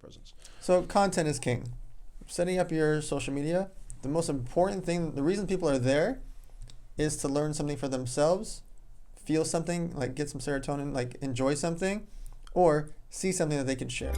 presence. So content is king. Setting up your social media, the most important thing, the reason people are there is to learn something for themselves, feel something, like get some serotonin, like enjoy something, or see something that they can share.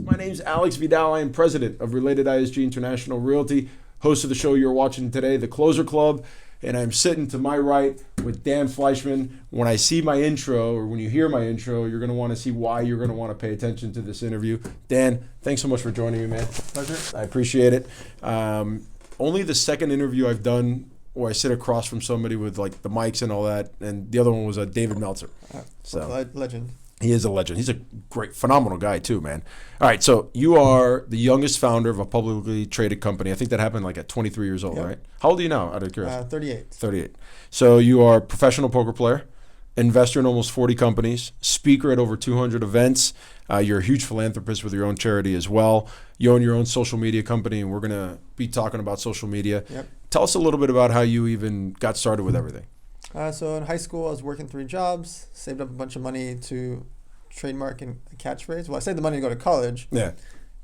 My name's Alex Vidal. I am president of Related ISG International Realty, host of the show you're watching today, The Closer Club, and I'm sitting to my right with Dan Fleyshman. When I see my intro, or when you hear my intro, you're going to want to see why you're going to want to pay attention to this interview. Dan, thanks so much for joining me, man. Pleasure. I appreciate it. Only the second interview I've done where I sit across from somebody with like the mics and all that, and the other one was David Meltzer. Legend. He is a legend. He's a great, phenomenal guy too, man. All right, so you are the youngest founder of a publicly traded company. I think that happened like at 23 years old, right? How old are you now, out of curiosity? 38. 38. So you are a professional poker player, investor in almost 40 companies, speaker at over 200 events. You're a huge philanthropist with your own charity as well. You own your own social media company, and we're going to be talking about social media. Yep. Tell us a little bit about how you even got started with everything. So in high school, I was working 3 jobs, saved up a bunch of money to trademark a catchphrase. Well, I saved the money to go to college. Yeah.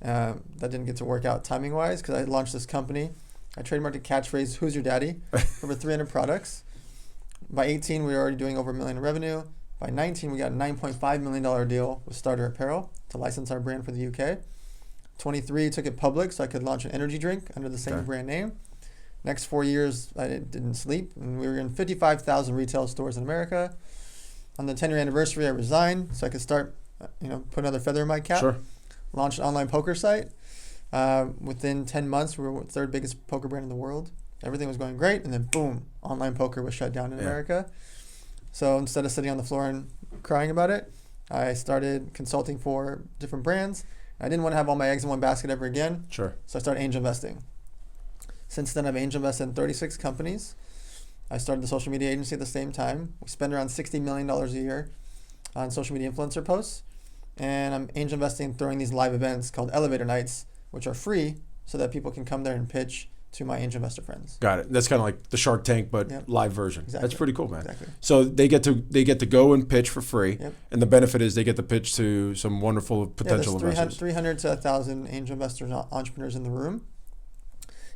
That didn't get to work out timing-wise because I launched this company. I trademarked a catchphrase, "Who's your daddy?" over 300 products. By 18, we were already doing over $1 million in revenue. By 19, we got a $9.5 million deal with Starter Apparel to license our brand for the UK. 23, took it public so I could launch an energy drink under the same brand name. Next 4 years, I didn't sleep, and we were in 55,000 retail stores in America. On the 10-year anniversary, I resigned so I could start, put another feather in my cap. Sure. Launched an online poker site. Within 10 months, we were the 3rd biggest poker brand in the world. Everything was going great, and then boom, online poker was shut down in America. So instead of sitting on the floor and crying about it, I started consulting for different brands. I didn't want to have all my eggs in one basket ever again. Sure. So I started angel investing. Since then, I've angel invested in 36 companies. I started the social media agency at the same time. We spend around $60 million a year on social media influencer posts. And I'm angel investing, throwing these live events called elevator nights, which are free so that people can come there and pitch to my angel investor friends. Got it. That's kind of like the Shark Tank, but live version. Exactly. That's pretty cool, man. Exactly. So they get to go and pitch for free, and the benefit is they get to pitch to some wonderful potential investors. 300 to 1,000 angel investors and entrepreneurs in the room.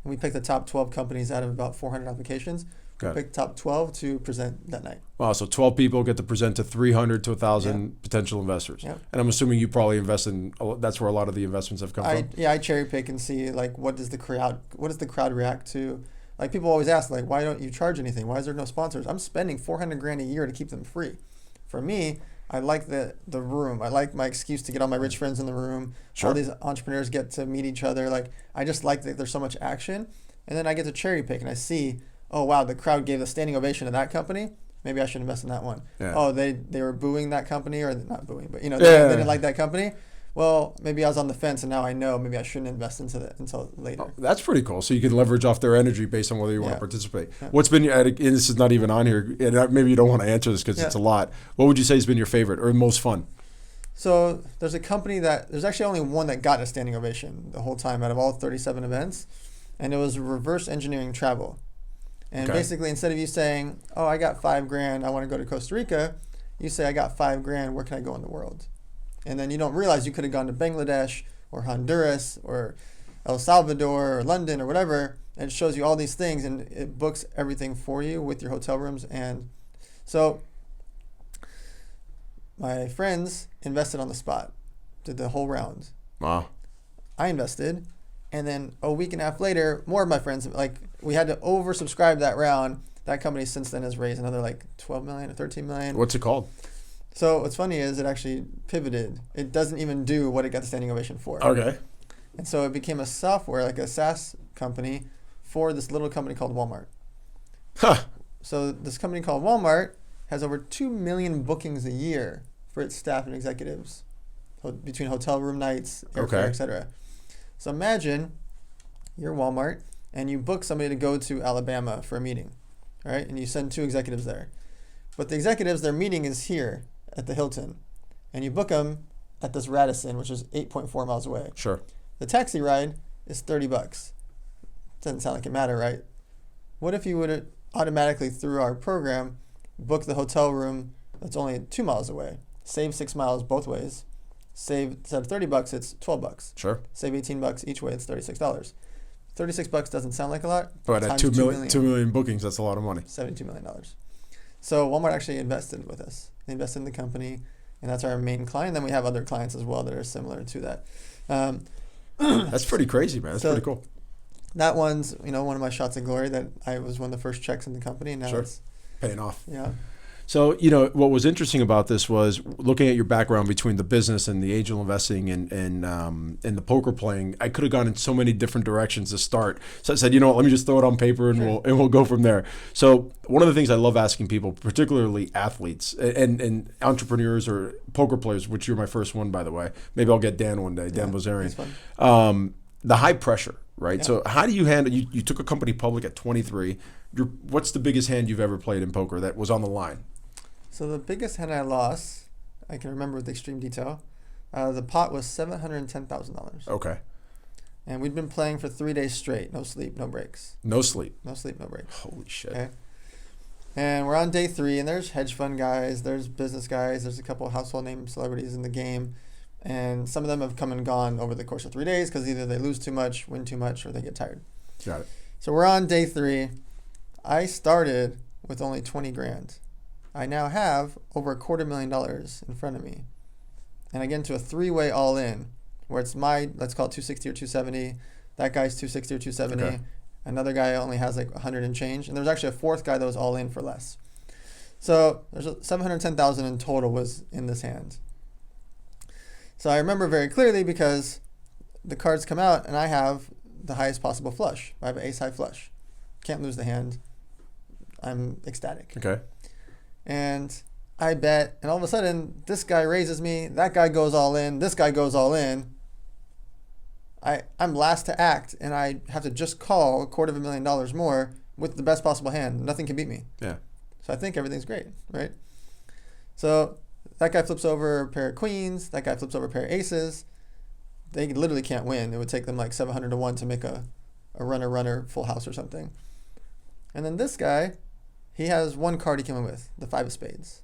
And we picked the top 12 companies out of about 400 applications. We picked top 12 to present that night. Wow, so 12 people get to present to 300 to 1,000 potential investors. Yep. And I'm assuming you probably invest in, that's where a lot of the investments have come from? Yeah, I cherry pick and see, like, what does the crowd react to? Like, people always ask, like, why don't you charge anything? Why is there no sponsors? I'm spending $400,000 a year to keep them free. For me, I like the room. I like my excuse to get all my rich friends in the room. Sure. All these entrepreneurs get to meet each other. Like, I just like that there's so much action. And then I get to cherry pick and I see, oh, wow, the crowd gave a standing ovation to that company. Maybe I should invest in that one. Yeah. Oh, they were booing that company, or not booing, but they didn't like that company. Well, maybe I was on the fence, and now I know maybe I shouldn't invest into that until later. Oh, that's pretty cool. So you can leverage off their energy based on whether you want to participate. Yeah. What's been and this is not even on here, and maybe you don't want to answer this because it's a lot. What would you say has been your favorite or most fun? So there's a company there's actually only one that got a standing ovation the whole time out of all 37 events, and it was reverse engineering travel. And basically, instead of you saying, oh, I got $5,000, I want to go to Costa Rica, you say, I got $5,000, where can I go in the world? And then you don't realize you could have gone to Bangladesh or Honduras or El Salvador or London or whatever, and it shows you all these things, and it books everything for you with your hotel rooms. And so my friends invested on the spot, did the whole round. Wow. I invested. And then a week and a half later, more of my friends, we had to oversubscribe that round. That company since then has raised another like 12 million or 13 million. What's it called? So what's funny is it actually pivoted. It doesn't even do what it got the standing ovation for. Okay. And so it became a software, like a SaaS company for this little company called Walmart. Huh. So this company called Walmart has over 2 million bookings a year for its staff and executives between hotel room nights, airfare, etc. So imagine you're Walmart and you book somebody to go to Alabama for a meeting, right? And you send 2 executives there. But the executives, their meeting is here at the Hilton. And you book them at this Radisson, which is 8.4 miles away. Sure. The taxi ride is $30. Doesn't sound like it matter, right? What if you would automatically, through our program, book the hotel room that's only 2 miles away, save 6 miles both ways, save, instead of $30, it's $12. Sure. Save $18 each way, it's $36. $36 doesn't sound like a lot, But at times 2 2 million, 2 million bookings, that's a lot of money. $72 million. So Walmart actually invested with us. They invested in the company, and that's our main client. Then we have other clients as well that are similar to that. That's pretty crazy, man. That's So pretty cool. that one's, one of my shots of glory, that I was one of the first checks in the company, and now Sure. it's, Paying off. yeah. So, what was interesting about this was looking at your background between the business and the angel investing and the poker playing. I could have gone in so many different directions to start. So I said, let me just throw it on paper and we'll go from there. So one of the things I love asking people, particularly athletes and entrepreneurs or poker players, which you're my first one, by the way. Maybe I'll get Dan one day, Dan Bozarian. The high pressure, right? Yeah. So how do you handle? You took a company public at 23. What's the biggest hand you've ever played in poker that was on the line? So the biggest hand I lost, I can remember with extreme detail. The pot was $710,000. Okay. And we'd been playing for 3 days straight, no sleep, no breaks. No sleep. No sleep, no breaks. Holy shit. Okay. And we're on day 3, and there's hedge fund guys, there's business guys, there's a couple of household name celebrities in the game, and some of them have come and gone over the course of 3 days because either they lose too much, win too much, or they get tired. Got it. So we're on day 3. I started with only 20 grand. I now have over $250,000 in front of me. And I get into a 3-way all-in where it's let's call it 260 or 270. That guy's 260 or 270. Okay. Another guy only has like 100 and change. And there's actually a fourth guy that was all in for less. So there's $710,000 in total was in this hand. So I remember very clearly because the cards come out and I have the highest possible flush. I have an ace-high flush. Can't lose the hand. I'm ecstatic. Okay. And I bet, and all of a sudden, this guy raises me, that guy goes all in, this guy goes all in. I'm last to act, and I have to just call $250,000 more with the best possible hand. Nothing can beat me. Yeah. So I think everything's great, right? So that guy flips over a pair of queens, that guy flips over a pair of aces. They literally can't win. It would take them like 700 to 1 to make a runner full house or something. And then this guy, he has one card he came in with, the 5 of spades.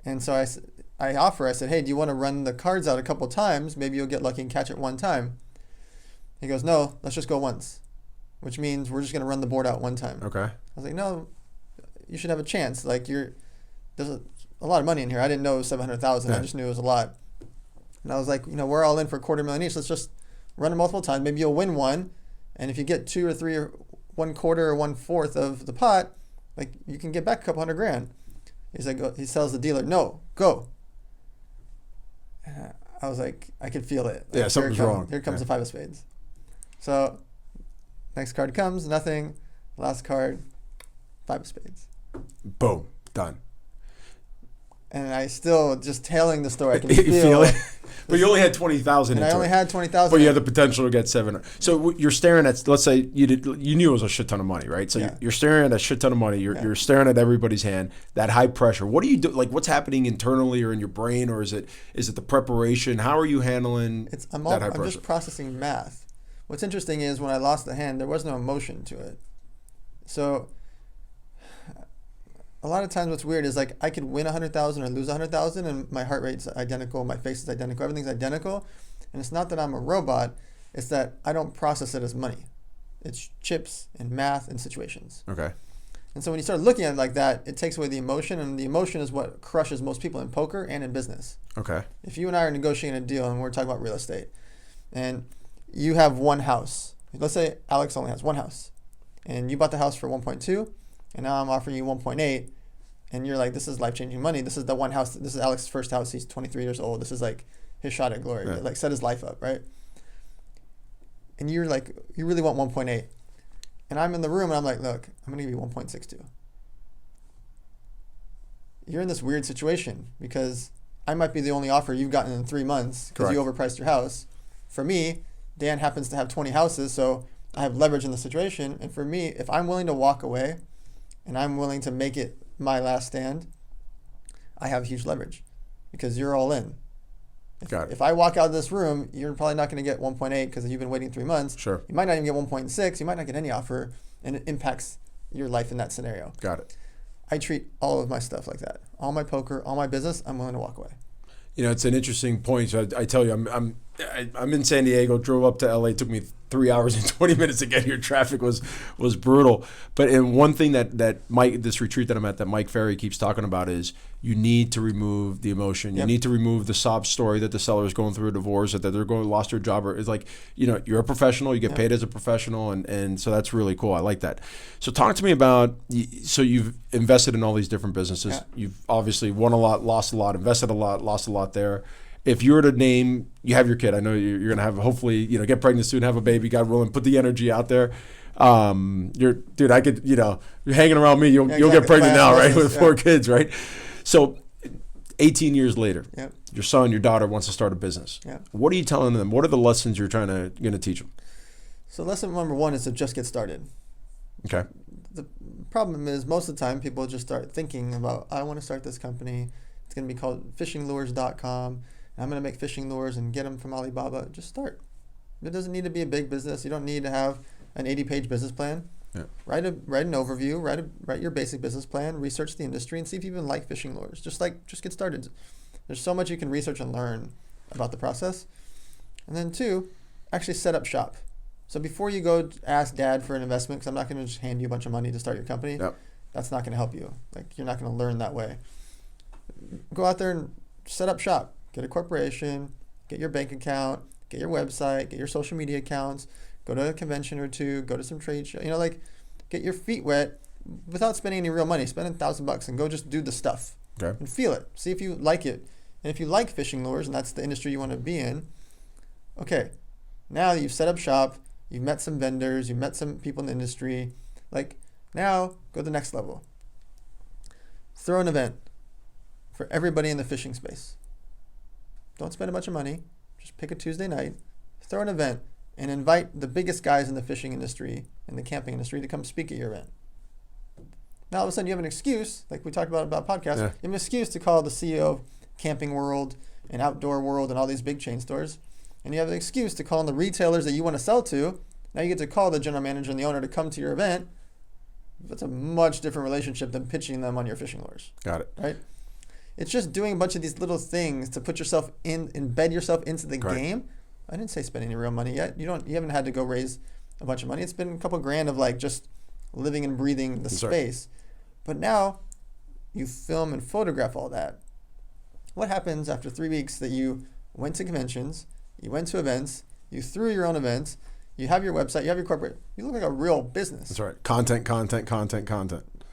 And so I said, hey, do you want to run the cards out a couple times? Maybe you'll get lucky and catch it one time. He goes, no, let's just go once, which means we're just going to run the board out one time. Okay. I was like, no, you should have a chance. Like there's a lot of money in here. I didn't know it was 700,000. Yeah. I just knew it was a lot. And I was like, we're all in for $250,000 each. Let's just run it multiple times. Maybe you'll win one. And if you get 2 or 3 or 1/4 or 1/4 of the pot, like you can get back a couple $100,000. He's like, he tells the dealer, no, go. And I was like, I could feel it. Like, Yeah, something's wrong. Here comes the 5 of spades. So next card comes, nothing. Last card, 5 of spades. Boom. Done. And I still just telling the story. I can You feel it. But you only had 20,000 And into I only it. had 20,000. But you had the potential to get 700. So you're staring at, let's say you knew it was a shit ton of money, right? So Yeah. you're staring at a shit ton of money. You're staring at everybody's hand. That high pressure. What do you do? Like, what's happening internally or in your brain, or is it the preparation? How are you handling I'm that high pressure? just processing math. What's interesting is when I lost the hand, there was no emotion to it. So a lot of times what's weird is like I could win 100,000 or lose 100,000 and my heart rate's identical, my face is identical, everything's identical. And it's not that I'm a robot, it's that I don't process it as money. It's chips and math and situations. Okay. And so when you start looking at it like that, it takes away the emotion, and the emotion is what crushes most people in poker and in business. Okay. If you and I are negotiating a deal and we're talking about real estate, and you have one house, let's say Alex only has one house, and you bought the house for 1.2, and now I'm offering you 1.8, and you're like, this is life-changing money. This is the one house. This is Alex's first house. He's 23 years old. This is like his shot at glory. Yeah. Like set his life up, right? And you're like, you really want 1.8. And I'm in the room and I'm like, look, I'm going to give you 1.62. You're in this weird situation because I might be the only offer you've gotten in 3 months because you overpriced your house. For me, Dan happens to have 20 houses, so I have leverage in the situation. And for me, if I'm willing to walk away and I'm willing to make it my last stand, I have huge leverage because you're all in. Got it. If I walk out of this room, you're probably not going to get 1.8 because you've been waiting 3 months. Sure. You might not even get 1.6. You might not get any offer, and it impacts your life in that scenario. Got it. I treat all of my stuff like that. All my poker, all my business, I'm willing to walk away. You know, it's an interesting point. So I tell you, I'm in San Diego. Drove up to LA. It took me 3 hours and 20 minutes to get here. Traffic was brutal. But and one thing that Mike, this retreat that I'm at, that Mike Ferry keeps talking about is you need to remove the emotion. You need to remove the sob story that the seller is going through a divorce, that they're going lost their job. Or it's like, you know, you're a professional. You get paid as a professional, and so that's really cool. I like that. So talk to me about. So you've invested in all these different businesses. Yeah. You've obviously won a lot, lost a lot, invested a lot, lost a lot there. If you were to name, you have your kid. I know you're going to have, hopefully, you know, get pregnant soon, have a baby, God willing, put the energy out there. Dude, I could, you know, you're hanging around me, you'll get pregnant now, right? With 4 kids, right? So 18 years later, your son, your daughter wants to start a business. What are you telling them? What are the lessons you're going to teach them? So lesson number 1 is to just get started. Okay. The problem is most of the time people just start thinking about, I want to start this company. It's going to be called fishinglures.com. I'm going to make fishing lures and get them from Alibaba. Just start. It doesn't need to be a big business. You don't need to have an 80-page business plan. Yeah. Write an overview. Write your basic business plan. Research the industry and see if you even like fishing lures. Just get started. There's so much you can research and learn about the process. And then 2, actually set up shop. So before you go ask dad for an investment, because I'm not going to just hand you a bunch of money to start your company. Yep. That's not going to help you. Like, you're not going to learn that way. Go out there and set up shop. Get a corporation, get your bank account, get your website, get your social media accounts, go to a convention or 2, go to some trade show. You know, like, get your feet wet without spending any real money. Spend $1,000 and go just do the stuff. Okay. And feel it. See if you like it. And if you like fishing lures and that's the industry you want to be in, okay, now you've set up shop, you've met some vendors, you've met some people in the industry. Like, now go to the next level. Throw an event for everybody in the fishing space. Don't spend a bunch of money. Just pick a Tuesday night, throw an event, and invite the biggest guys in the fishing industry and the camping industry to come speak at your event. Now, all of a sudden, you have an excuse, like we talked about podcasts, you have an excuse to call the CEO of Camping World and Outdoor World and all these big chain stores, and you have an excuse to call on the retailers that you want to sell to. Now you get to call the general manager and the owner to come to your event. That's a much different relationship than pitching them on your fishing lures. Got it. Right? It's just doing a bunch of these little things to put yourself embed yourself into the game. I didn't say spend any real money yet. You haven't had to go raise a bunch of money. It's been a couple grand of like just living and breathing the space. But now you film and photograph all that. What happens after 3 weeks that you went to conventions, you went to events, you threw your own events, you have your website, you have your corporate, you look like a real business. That's right. Content.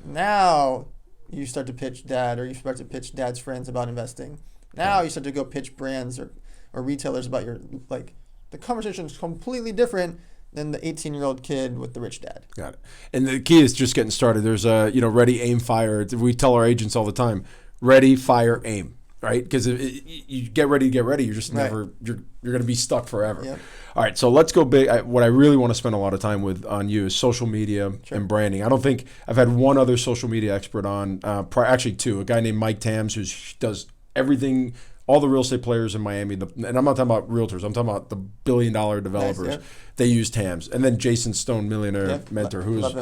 Now you start to pitch dad, or you start to pitch dad's friends about investing. Now you start to go pitch brands or retailers about your, like, the conversation is completely different than the 18-year-old kid with the rich dad. Got it. And the key is just getting started. There's ready, aim, fire. We tell our agents all the time, ready, fire, aim, right? Because you get ready, you're just never, you're going to be stuck forever. Yep. All right, so let's go big. What I really want to spend a lot of time with on you is social media and branding. I don't think I've had one other social media expert on, actually 2, a guy named Mike Tams who does everything, all the real estate players in Miami, and I'm not talking about realtors, I'm talking about the billion-dollar developers. Nice, they use Tams. And then Jason Stone, millionaire mentor, who was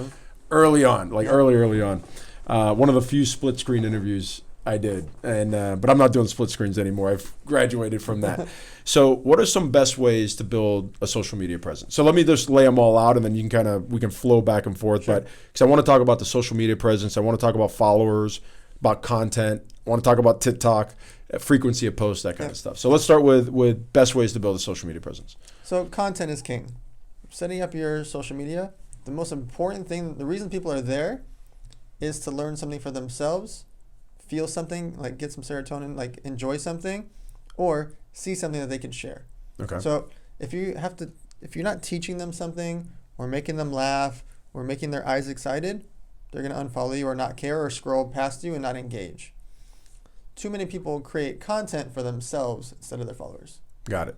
early on, early on. One of the few split screen interviews I did, and but I'm not doing split screens anymore. I've graduated from that. So what are some best ways to build a social media presence? So let me just lay them all out, and then you can we can flow back and forth. But because I want to talk about the social media presence, I want to talk about followers, about content. I want to talk about TikTok, frequency of posts, that kind of stuff. So let's start with best ways to build a social media presence. So content is king. Setting up your social media, the most important thing, the reason people are there is to learn something for themselves, feel something, like get some serotonin, like enjoy something, or see something that they can share. Okay. So if you're not teaching them something or making them laugh or making their eyes excited, they're going to unfollow you or not care or scroll past you and not engage. Too many people create content for themselves instead of their followers. Got it.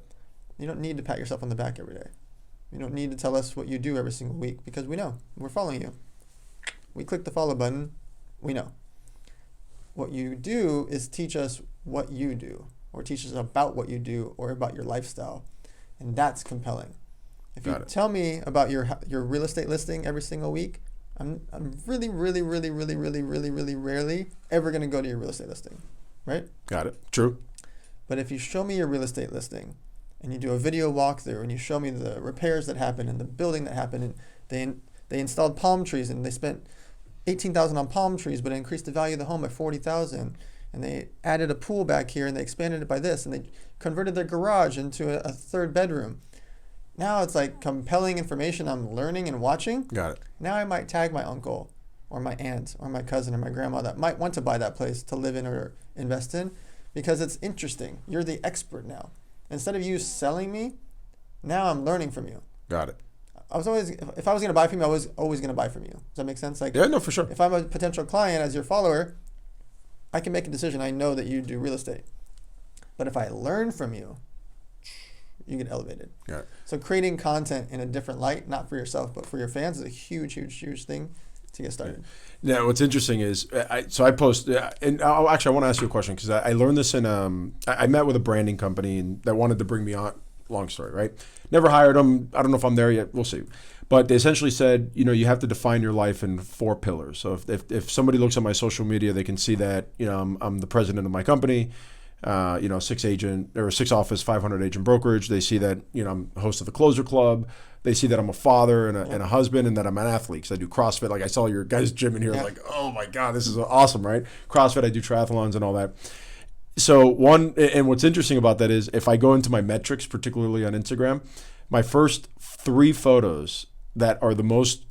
You don't need to pat yourself on the back every day. You don't need to tell us what you do every single week because we know. We're following you. We click the follow button. We know. What you do is teach us what you do. or teaches about what you do or about your lifestyle. And that's compelling. If you Got it. tell me about your real estate listing every single week, I'm really rarely ever going to go to your real estate listing, right? Got it. True. But if you show me your real estate listing and you do a video walkthrough and you show me the repairs that happened and the building that happened, and they installed palm trees and they spent $18,000 on palm trees, but it increased the value of the home by $40,000, and they added a pool back here and they expanded it by this, and they converted their garage into a third bedroom. Now it's like compelling information I'm learning and watching. Got it. Now I might tag my uncle or my aunt or my cousin or my grandma that might want to buy that place to live in or invest in, because it's interesting. You're the expert now. Instead of you selling me, now I'm learning from you. Got it. If I was going to buy from you, I was always going to buy from you. Does that make sense? Like, Yeah, no, for sure. if I'm a potential client as your follower, I can make a decision. I know that you do real estate. But if I learn from you, you get elevated. Got it. So creating content in a different light, not for yourself, but for your fans, is a huge thing to get started. Now, what's interesting is, I post, and I want to ask you a question, because I learned this in, I met with a branding company and that wanted to bring me on. Long story, right? Never hired them. I don't know if I'm there yet. We'll see. But they essentially said, you have to define your life in 4 pillars. So if somebody looks at my social media, they can see that, I'm the president of my company, 6 office, 500 agent brokerage. They see that, I'm host of the Closer Club. They see that I'm a father and a husband, and that I'm an athlete because I do CrossFit. Like, I saw your guys' gym in here. Yeah. Like, oh my God, this is awesome, right? CrossFit, I do triathlons and all that. So what's interesting about that is, if I go into my metrics, particularly on Instagram, my first 3 photos that are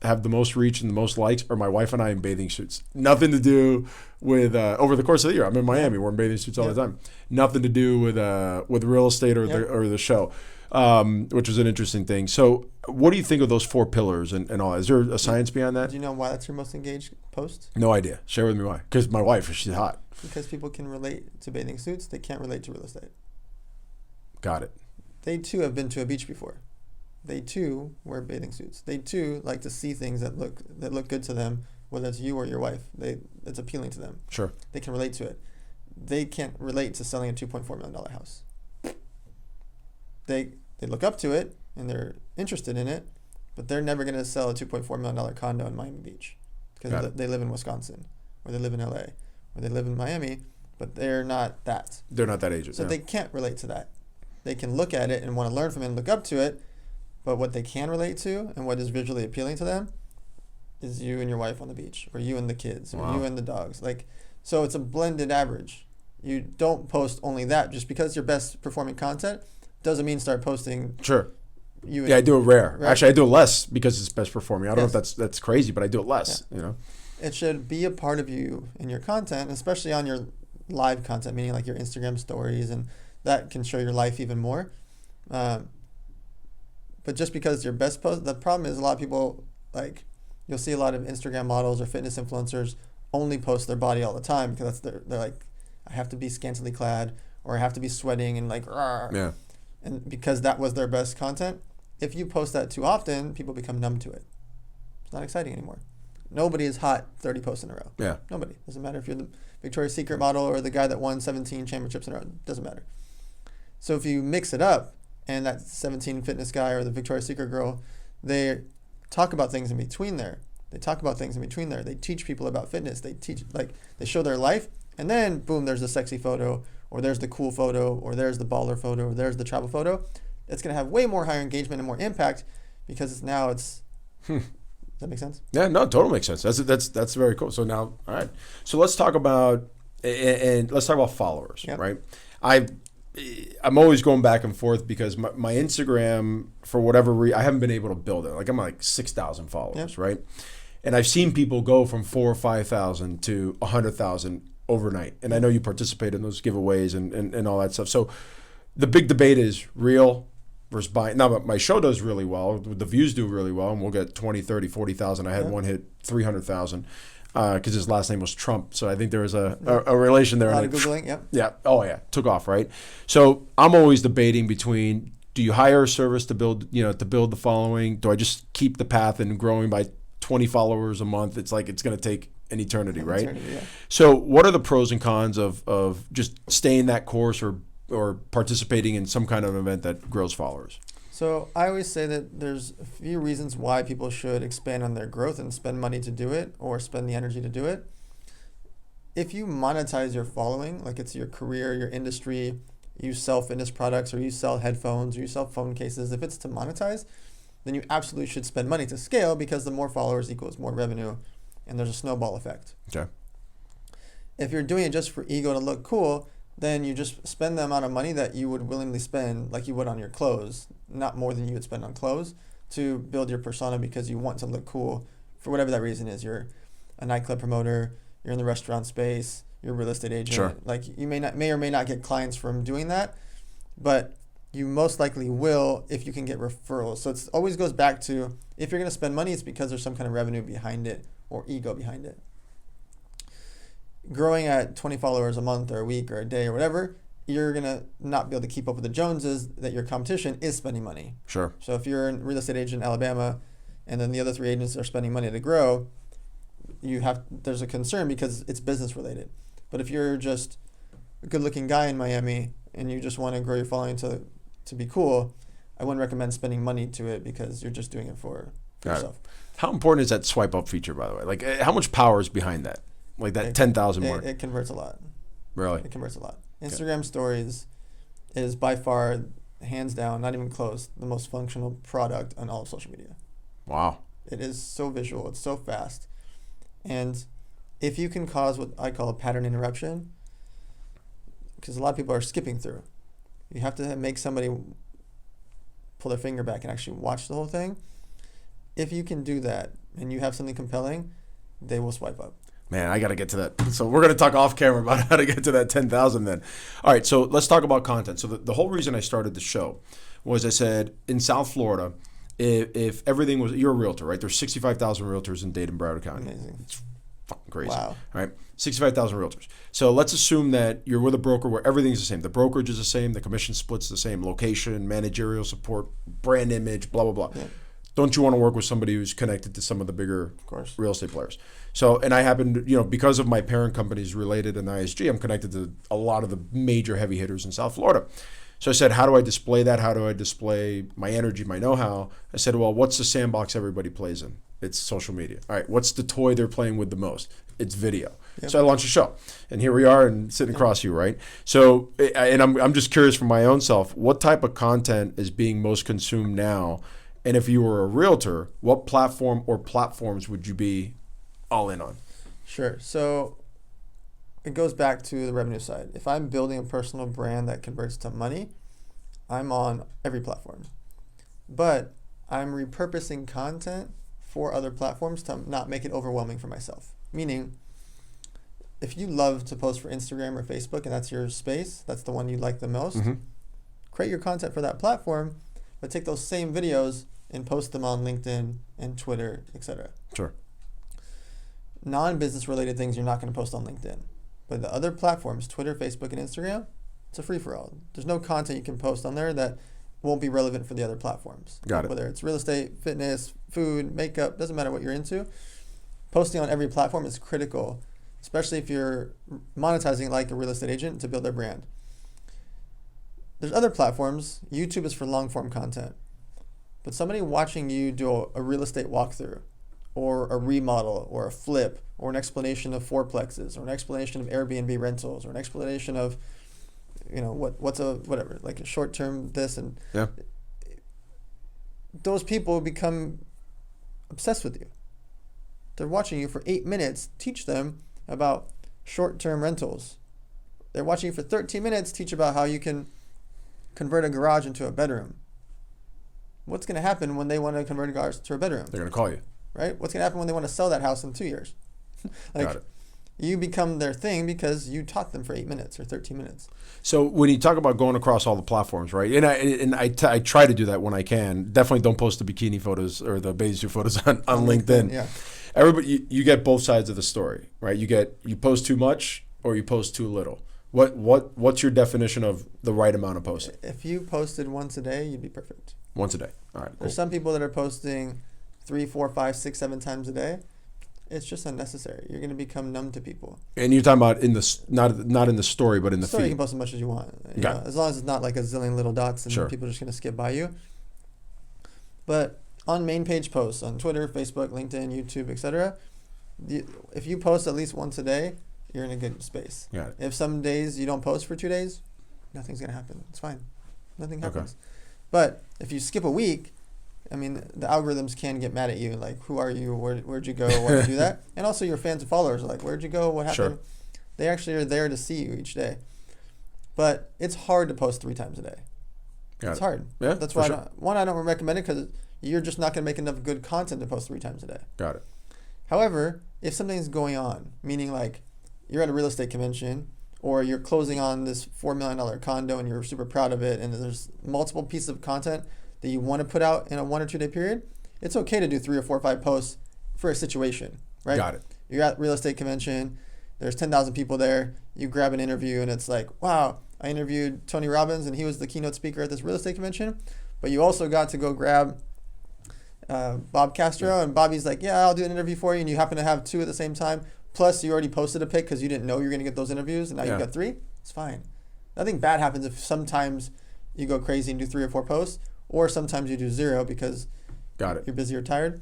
have the most reach and the most likes are my wife and I in bathing suits. Nothing to do with over the course of the year. I'm in Miami. We're in bathing suits all the time. Nothing to do with real estate or the show, which was an interesting thing. So, what do you think of those 4 pillars and all? Is there a science behind that? Do you know why that's your most engaged post? No idea. Share with me why. Because my wife, she's hot. Because people can relate to bathing suits. They can't relate to real estate. Got it. They too have been to a beach before. They too wear bathing suits. They too like to see things that look good to them, whether it's you or your wife. It's appealing to them. Sure. They can relate to it. They can't relate to selling a $2.4 million house. They look up to it and they're interested in it, but they're never going to sell a $2.4 million condo in Miami Beach because they live in Wisconsin, or they live in LA, or they live in Miami, but they're not that. They're not that agent. So they can't relate to that. They can look at it and want to learn from it and look up to it, but what they can relate to and what is visually appealing to them is you and your wife on the beach, or you and the kids, or you and the dogs. So it's a blended average. You don't post only that. Just because your best performing content doesn't mean start posting. Sure. You I do it rare. Right? Actually, I do it less because it's best performing. I don't know if that's crazy, but I do it less. Yeah. It should be a part of you in your content, especially on your live content, meaning like your Instagram stories, and that can show your life even more. But just because your best post, the problem is a lot of people, like, you'll see a lot of Instagram models or fitness influencers only post their body all the time because they're like, I have to be scantily clad, or I have to be sweating and like, rawr. Yeah. And because that was their best content, if you post that too often, people become numb to it. It's not exciting anymore. Nobody is hot 30 posts in a row. Yeah. Nobody. Doesn't matter if you're the Victoria's Secret model or the guy that won 17 championships in a row. Doesn't matter. So if you mix it up, and that 17 fitness guy or the Victoria's Secret girl, they talk about things in between there. They teach people about fitness. They show their life, and then boom, there's the sexy photo, or there's the cool photo, or there's the baller photo, or there's the travel photo. It's going to have way more higher engagement and more impact because Does that make sense? Yeah, no, totally makes sense. That's very cool. So now, all right. So let's talk about followers, right? I'm always going back and forth because my Instagram, for whatever reason, I haven't been able to build it. Like, I'm like 6,000 followers, right? And I've seen people go from 4,000 or 5,000 to 100,000 overnight. And I know you participate in those giveaways and all that stuff. So the big debate is real versus buying. Now, my show does really well. The views do really well, and we'll get 20, 30, 40,000. I had one hit 300,000 because his last name was Trump. So I think there was a relation there. A lot of Googling, yep. Yeah. Oh, yeah. Took off, right? So I'm always debating between, do you hire a service to build the following? Do I just keep the path and growing by 20 followers a month? It's like it's going to take an eternity, right? Yeah. So what are the pros and cons of just staying that course or or participating in some kind of event that grows followers? So I always say that there's a few reasons why people should expand on their growth and spend money to do it or spend the energy to do it. If you monetize your following, like it's your career, your industry, you sell fitness products or you sell headphones or you sell phone cases, if it's to monetize, then you absolutely should spend money to scale, because the more followers equals more revenue, and there's a snowball effect. Okay. If you're doing it just for ego to look cool, then you just spend the amount of money that you would willingly spend, like you would on your clothes, not more than you would spend on clothes, to build your persona because you want to look cool for whatever that reason is. You're a nightclub promoter, you're in the restaurant space, you're a real estate agent. Sure. Like you may or may not get clients from doing that, but you most likely will if you can get referrals. So it always goes back to, if you're going to spend money, it's because there's some kind of revenue behind it or ego behind it. Growing at 20 followers a month or a week or a day or whatever, you're going to not be able to keep up with the Joneses, that your competition is spending money. Sure. So if you're a real estate agent in Alabama and then the other 3 agents are spending money to grow, there's a concern because it's business related. But if you're just a good looking guy in Miami and you just want to grow your following to be cool, I wouldn't recommend spending money to it because you're just doing it for yourself. How important is that swipe up feature, by the way? Like, how much power is behind that? Like that 10,000 mark? It converts a lot. Really? It converts a lot. Instagram stories is by far, hands down, not even close, the most functional product on all of social media. Wow. It is so visual. It's so fast. And if you can cause what I call a pattern interruption, because a lot of people are skipping through, you have to make somebody pull their finger back and actually watch the whole thing. If you can do that and you have something compelling, they will swipe up. Man, I got to get to that. So we're going to talk off camera about how to get to that 10,000 then. All right, so let's talk about content. So the whole reason I started the show was, I said, in South Florida, if everything was, you're a realtor, right? There's 65,000 realtors in Dade and Broward County. Amazing. It's fucking crazy. Wow. All right, 65,000 realtors. So let's assume that you're with a broker where everything's the same. The brokerage is the same. The commission split's the same. Location, managerial support, brand image, blah, blah, blah. Yeah. Don't you want to work with somebody who's connected to some of the bigger Of real estate players? So, and I happen to, because of my parent companies related in ISG, I'm connected to a lot of the major heavy hitters in South Florida. So I said, how do I display that? How do I display my energy, my know-how? I said, well, what's the sandbox everybody plays in? It's social media. All right, what's the toy they're playing with the most? It's video. Yep. So I launched a show, and here we are, and sitting across you, right? So, and I'm just curious for my own self, what type of content is being most consumed now? And if you were a realtor, what platform or platforms would you be all in on? Sure. So it goes back to the revenue side. If I'm building a personal brand that converts to money, I'm on every platform. But I'm repurposing content for other platforms to not make it overwhelming for myself. Meaning, if you love to post for Instagram or Facebook and that's your space, that's the one you like the most, create your content for that platform, but take those same videos and post them on LinkedIn and Twitter, etc. Sure. Non-business related things you're not going to post on LinkedIn. But the other platforms, Twitter, Facebook, and Instagram, it's a free-for-all. There's no content you can post on there that won't be relevant for the other platforms. Got it. Whether it's real estate, fitness, food, makeup, doesn't matter what you're into. Posting on every platform is critical, especially if you're monetizing like a real estate agent to build their brand. There's other platforms. YouTube is for long-form content. But somebody watching you do a real estate walkthrough or a remodel or a flip or an explanation of fourplexes or an explanation of Airbnb rentals or an explanation of, whatever, like a short-term this and those people become obsessed with you. They're watching you for 8 minutes, teach them about short-term rentals. They're watching you for 13 minutes, teach about how you can convert a garage into a bedroom. What's going to happen when they want to convert a garage to a bedroom? They're going to call you. Right? What's going to happen when they want to sell that house in 2 years? Got it. You become their thing because you taught them for 8 minutes or 13 minutes. So when you talk about going across all the platforms, right? And I try to do that when I can. Definitely don't post the bikini photos or the bathing suit photos on LinkedIn. Yeah. Everybody, you get both sides of the story, right? You post too much or you post too little. What's your definition of the right amount of posting? If you posted once a day, you'd be perfect. Once a day. All right. Cool. There's some people that are posting 3, 4, 5, 6, 7 times a day. It's just unnecessary. You're going to become numb to people. And you're talking about in the not in the story, but in the Story you feed. can post as much as you want, as long as it's not like a zillion little dots and Sure. people are just going to skip by you. But on main page posts on Twitter, Facebook, LinkedIn, YouTube, etc., if you post at least once a day, you're in a good space. Got it. If some days you don't post for 2 days, nothing's going to happen. It's fine. Nothing happens. Okay. But if you skip a week, I mean, the algorithms can get mad at you. Like, who are you? Where'd you go? Why did you do that? And also your fans and followers are like, where'd you go? What happened? Sure. They actually are there to see you each day. But it's hard to post 3 times a day. It's hard. Yeah, That's for why sure. I don't recommend it, because you're just not going to make enough good content to post 3 times a day. Got it. However, if something's going on, meaning like you're at a real estate convention or you're closing on this $4 million condo and you're super proud of it, and there's multiple pieces of content that you want to put out in a 1 or 2 day period, it's okay to do 3 or 4 or 5 posts for a situation, right? Got it. You're at real estate convention, there's 10,000 people there, you grab an interview and it's like, wow, I interviewed Tony Robbins and he was the keynote speaker at this real estate convention, but you also got to go grab Bob Castro, and Bobby's like, yeah, I'll do an interview for you, and you happen to have 2 at the same time, plus you already posted a pic because you didn't know you were going to get those interviews, and now you've got 3, it's fine. Nothing bad happens if sometimes you go crazy and do 3 or 4 posts, or sometimes you do 0 because you're busy or tired.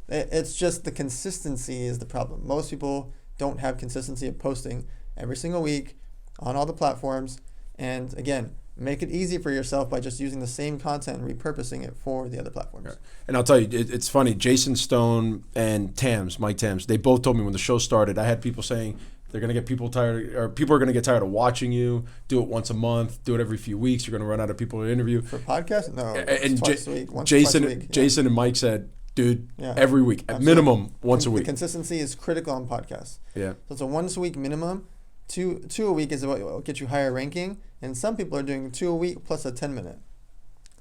It's just the consistency is the problem. Most people don't have consistency of posting every single week on all the platforms, and again, make it easy for yourself by just using the same content and repurposing it for the other platforms. Right. And I'll tell you, it's funny. Jason Stone and Mike Tams, they both told me when the show started, I had people saying they're going to get people tired, or people are going to get tired of watching you. Do it once a month. Do it every few weeks. You're going to run out of people to interview. For podcasts? No. And twice a week. Once, Jason, twice a week. Jason and Mike said, dude, Yeah. every week, at minimum once a week. The consistency is critical on podcasts. Yeah. So it's a once a week minimum. Two a week is what will get you higher ranking, and some people are doing 2 a week plus a 10-minute.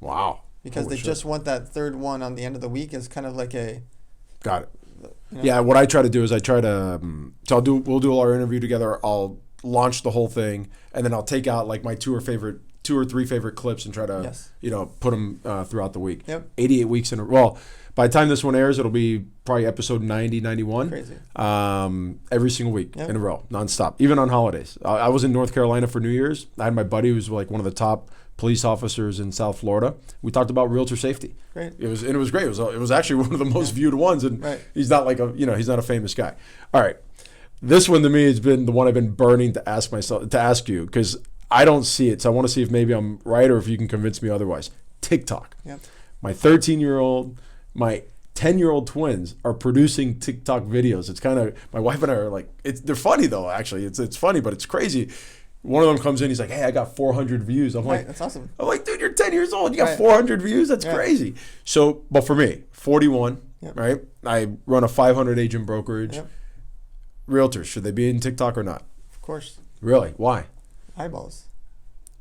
Wow. Because they just want that third one on the end of the week as kind of like a. Got it. You know? Yeah, what I try to do is we'll do all our interview together. I'll launch the whole thing, and then I'll take out like my 2 or 3 favorite clips and try to put them throughout the week. Yep. 88 weeks in a row. By the time this one airs, it'll be probably episode 90, 91. Crazy. Every single week in a row, nonstop, even on holidays. I was in North Carolina for New Year's. I had my buddy who was like one of the top police officers in South Florida. We talked about realtor safety. Great. It was great. It was actually one of the most viewed ones, and he's not like he's not a famous guy. All right, this one to me has been the one I've been burning to ask you, because I don't see it. So I want to see if maybe I'm right or if you can convince me otherwise. TikTok. Yep. My 13-year-old, my 10-year-old twins are producing TikTok videos. It's kind of, my wife and I are like, they're funny though, actually. It's funny, but it's crazy. One of them comes in, he's like, hey, I got 400 views. I'm like, that's awesome. I'm like, dude, you're 10 years old. You got 400 views? That's crazy. So, but for me, 41, right? I run a 500 agent brokerage. Yep. Realtors, should they be in TikTok or not? Of course. Really? Why? Eyeballs.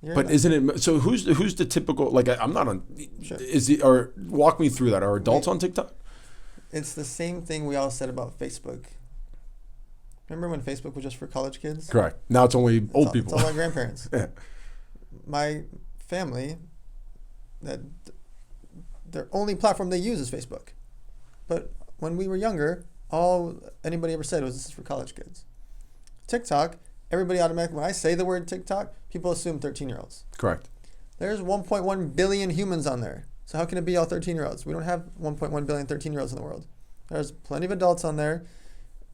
But isn't it, so who's the typical, like, I'm not on, Sure. or walk me through that. Are adults on TikTok? It's the same thing we all said about Facebook. Remember when Facebook was just for college kids? Correct. Now it's only old people. It's all my grandparents. Yeah. My family, their only platform they use is Facebook. But when we were younger, all anybody ever said was, this is for college kids. TikTok, everybody automatically, when I say the word TikTok, people assume 13-year-olds. Correct. There's 1.1 billion humans on there. So how can it be all 13-year-olds? We don't have 1.1 billion 13-year-olds in the world. There's plenty of adults on there.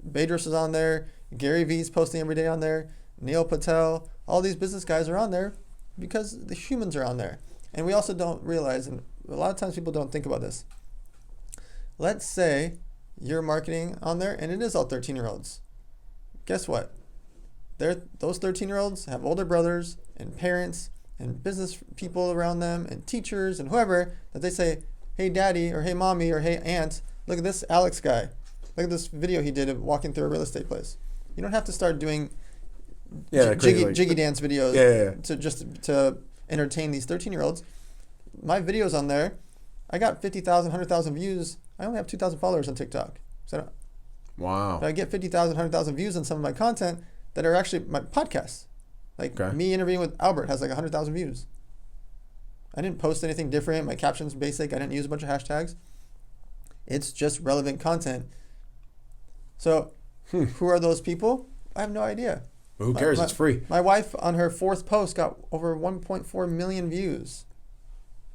Bedros is on there. Gary Vee's posting every day on there. Neil Patel. All these business guys are on there because the humans are on there. And we also don't realize, and a lot of times people don't think about this. Let's say you're marketing on there and it is all 13-year-olds. Guess what? Those 13-year-olds have older brothers and parents and business people around them and teachers and whoever that they say, hey daddy or hey mommy or hey aunt, look at this Alex guy. Look at this video he did of walking through a real estate place. You don't have to start doing jiggy dance videos to entertain these 13-year-olds. My videos on there, I got 50,000, 100,000 views. I only have 2,000 followers on TikTok. So wow. I get 50,000, 100,000 views on some of my content that are actually my podcasts. Like me interviewing with Albert has like 100,000 views. I didn't post anything different. My caption's basic. I didn't use a bunch of hashtags. It's just relevant content. So who are those people? I have no idea. Well, who cares? It's free. My wife on her 4th post got over 1.4 million views.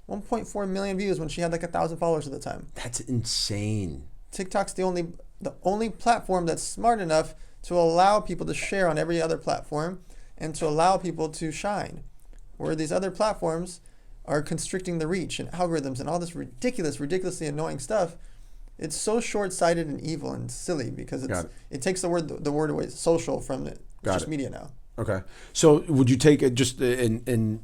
1.4 million views when she had like 1,000 followers at the time. That's insane. TikTok's the only platform that's smart enough to allow people to share on every other platform and to allow people to shine. Where these other platforms are constricting the reach and algorithms and all this ridiculously annoying stuff. It's so short-sighted and evil and silly because it takes the word away, social, from it. It's just media now. Okay. So would you take it just in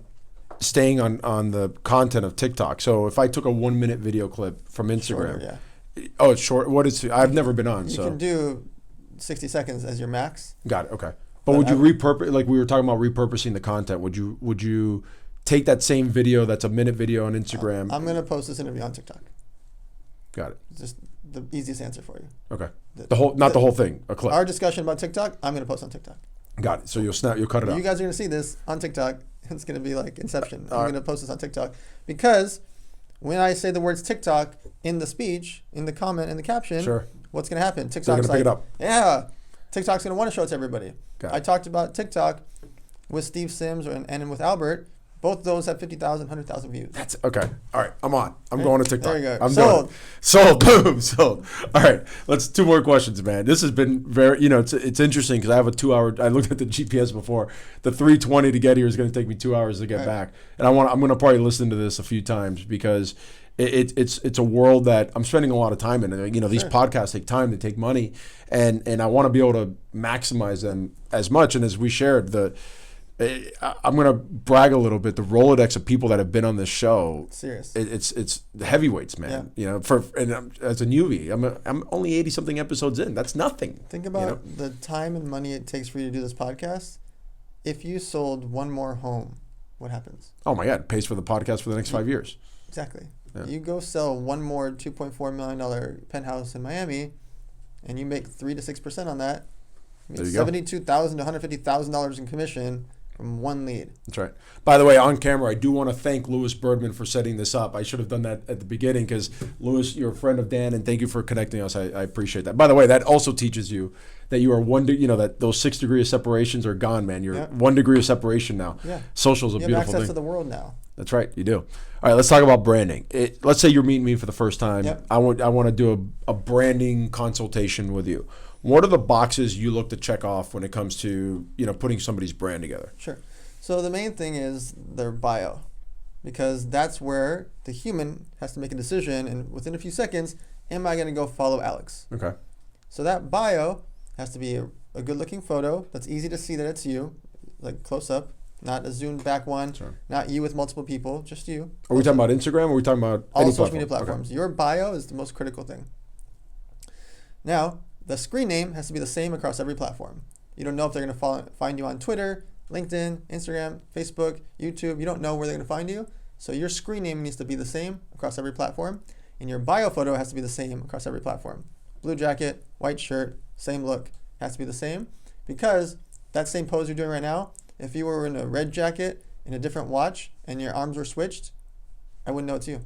staying on the content of TikTok? So if I took a 1-minute video clip from Instagram. Shorter, yeah. Oh, it's short. What is? I've never been on. You can do 60 seconds as your max. Got it. Okay. But would you repurpose? Like we were talking about repurposing the content. Would you take that same video that's a minute video on Instagram? I'm gonna post this interview on TikTok. Got it. Just the easiest answer for you. Okay. The whole thing. A clip. Our discussion about TikTok, I'm gonna post on TikTok. Got it. So you'll cut it out. You guys are gonna see this on TikTok. It's gonna be like Inception. I'm gonna post this on TikTok because when I say the words TikTok in the speech, in the comment, in the caption, what's gonna happen? TikTok's pick it up. Yeah, TikTok's gonna want to show it to everybody. I talked about TikTok with Steve Sims and with Albert. Both of those have 50,000, 100,000 views. That's okay. All right, I'm on. I'm going to TikTok. There you go. I'm Sold. Sold. Boom. Sold. All right, let's 2 more questions, man. This has been very, it's interesting because I have a 2-hour. I looked at the GPS before. The 3:20 to get here is going to take me 2 hours to get back, and I'm going to probably listen to this a few times because it's a world that I'm spending a lot of time in. These podcasts take time, they take money, and I want to be able to maximize them as much. And as we shared, I'm going to brag a little bit. The Rolodex of people that have been on this show, serious. It's the heavyweights, man. Yeah. As a newbie, I'm only 80 something episodes in. That's nothing. Think about the time and money it takes for you to do this podcast. If you sold one more home, what happens? Oh my God, it pays for the podcast for the next 5 years. Exactly. Yeah. You go sell one more $2.4 million penthouse in Miami, and you make 3 to 6% on that. There you go. $72,000 to $150,000 in commission from one lead. That's right. By the way, on camera, I do want to thank Louis Birdman for setting this up. I should have done that at the beginning because, Louis, you're a friend of Dan, and thank you for connecting us. I appreciate that. By the way, that also teaches you that you are that those 6 degrees of separations are gone, man. You're 1 degree of separation now. Yeah. Social's a beautiful thing. You have access to the world now. That's right, you do. All right, let's talk about branding. Let's say you're meeting me for the first time. Yep. I want to do a branding consultation with you. What are the boxes you look to check off when it comes to putting somebody's brand together? Sure. So the main thing is their bio, because that's where the human has to make a decision, and within a few seconds, am I going to go follow Alex? Okay. So that bio has to be a good-looking photo that's easy to see that it's you, like close up, not a zoomed back one, not you with multiple people, just you. Are we talking about Instagram or are we talking about all any social platform? media platforms? Okay. Your bio is the most critical thing. Now, the screen name has to be the same across every platform. You don't know if they're going to find you on Twitter, LinkedIn, Instagram, Facebook, YouTube. You don't know where they're going to find you. So your screen name needs to be the same across every platform. And your bio photo has to be the same across every platform. Blue jacket, white shirt, same look, has to be the same. Because that same pose you're doing right now, if you were in a red jacket, in a different watch, and your arms were switched, I wouldn't know it's you.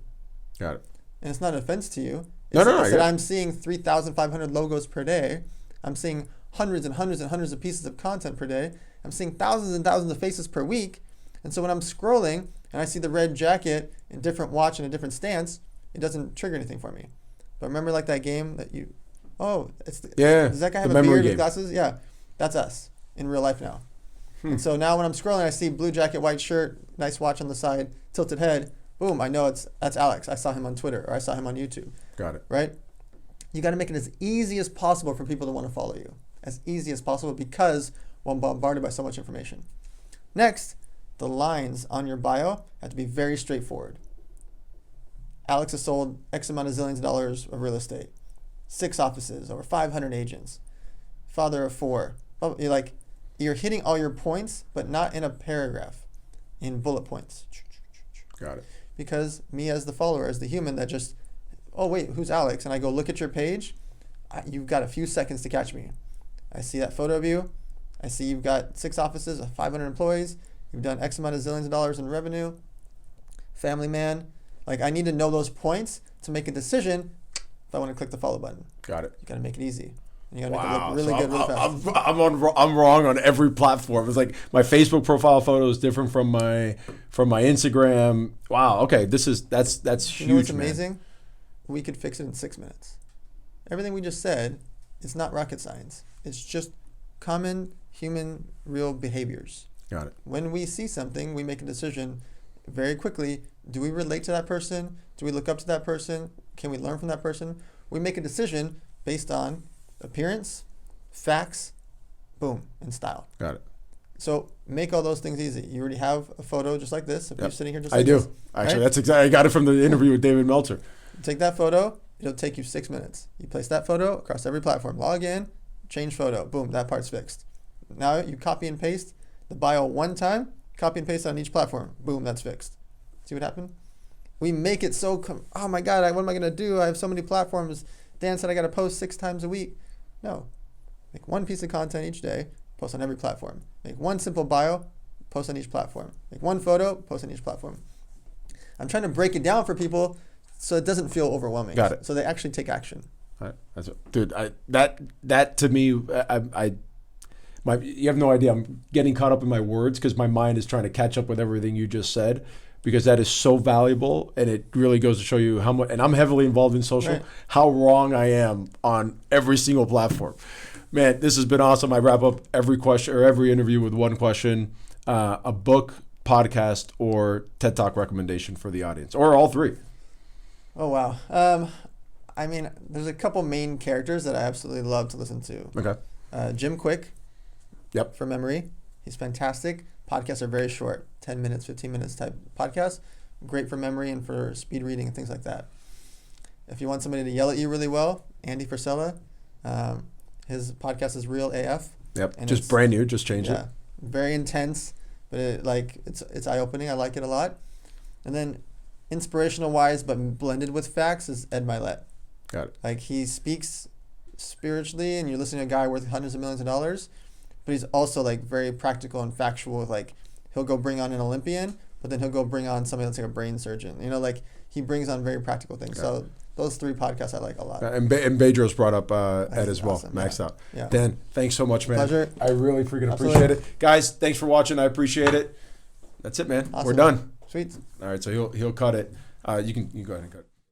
Got it. And it's not an offense to you. No. I'm seeing 3,500 logos per day. I'm seeing hundreds and hundreds and hundreds of pieces of content per day. I'm seeing thousands and thousands of faces per week. And so when I'm scrolling and I see the red jacket in a different watch and a different stance, it doesn't trigger anything for me. But remember like that game that does that guy have a beard with glasses? Yeah, that's us in real life now. And so now when I'm scrolling, I see blue jacket, white shirt, nice watch on the side, tilted head. Boom, I know that's Alex. I saw him on Twitter or I saw him on YouTube. Got it. Right? You got to make it as easy as possible for people to want to follow you. As easy as possible because we're bombarded by so much information. Next, the lines on your bio have to be very straightforward. Alex has sold X amount of zillions of dollars of real estate. 6 offices, over 500 agents. Father of 4. You're hitting all your points, but not in a paragraph, in bullet points. Got it. Because me as the follower, as the human that just, oh wait, who's Alex? And I go look at your page, you've got a few seconds to catch me. I see that photo of you. I see you've got 6 offices, 500 employees. You've done X amount of zillions of dollars in revenue. Family man. I need to know those points to make a decision if I want to click the follow button. Got it. You got to make it easy. And you gotta make it look really good really fast. I'm wrong on every platform. It's like my Facebook profile photo is different from my Instagram. Wow. Okay. That's huge. You know what's man. amazing? We could fix it in 6 minutes. Everything we just said is not rocket science. It's just common human real behaviors. Got it. When we see something, we make a decision very quickly. Do we relate to that person? Do we look up to that person? Can we learn from that person? We make a decision based on appearance, facts, boom, and style. Got it. So make all those things easy. You already have a photo just like this. If you're sitting here just I like do. this. Actually, right? that's exactly. I got it from the interview with David Meltzer. Take that photo. It'll take you 6 minutes. You place that photo across every platform. Log in, change photo. Boom, that part's fixed. Now you copy and paste the bio one time, copy and paste on each platform. Boom, that's fixed. See what happened? We make it so, oh my God, what am I going to do? I have so many platforms. Dan said I got to post 6 times a week. No. Make one piece of content each day, post on every platform. Make one simple bio, post on each platform. Make one photo, post on each platform. I'm trying to break it down for people so it doesn't feel overwhelming. Got it. So they actually take action. All right. Dude, that to me, you have no idea. I'm getting caught up in my words because my mind is trying to catch up with everything you just said, because that is so valuable, and it really goes to show you how much. And I'm heavily involved in social. Right. How wrong I am on every single platform. Man, this has been awesome. I wrap up every question or every interview with one question: a book, podcast, or TED Talk recommendation for the audience, or all three. Oh wow. I mean, there's a couple main characters that I absolutely love to listen to. Okay. Jim Quick. Yep. For memory, he's fantastic. Podcasts are very short, 10 minutes, 15 minutes type podcasts. Great for memory and for speed reading and things like that. If you want somebody to yell at you really well, Andy Frisella. His podcast is Real AF. Yep. And just brand new. Just changed it. Very intense, but it's eye opening. I like it a lot. And then, inspirational wise, but blended with facts, is Ed Milet. Got it. Like, he speaks spiritually, and you're listening to a guy worth hundreds of millions of dollars, but he's also like very practical and factual. Like, he'll go bring on an Olympian, but then he'll go bring on somebody that's like a brain surgeon. You know, like, he brings on very practical things. Yeah. So those 3 podcasts I like a lot. And Bedros brought up Ed as well. Awesome. Maxed out. Yeah. Dan, thanks so much, man. Pleasure. I really freaking Absolutely. appreciate it. Guys, thanks for watching. I appreciate it. That's it, man. Awesome. We're done. Sweet. All right, so he'll cut it. You can go ahead and cut it.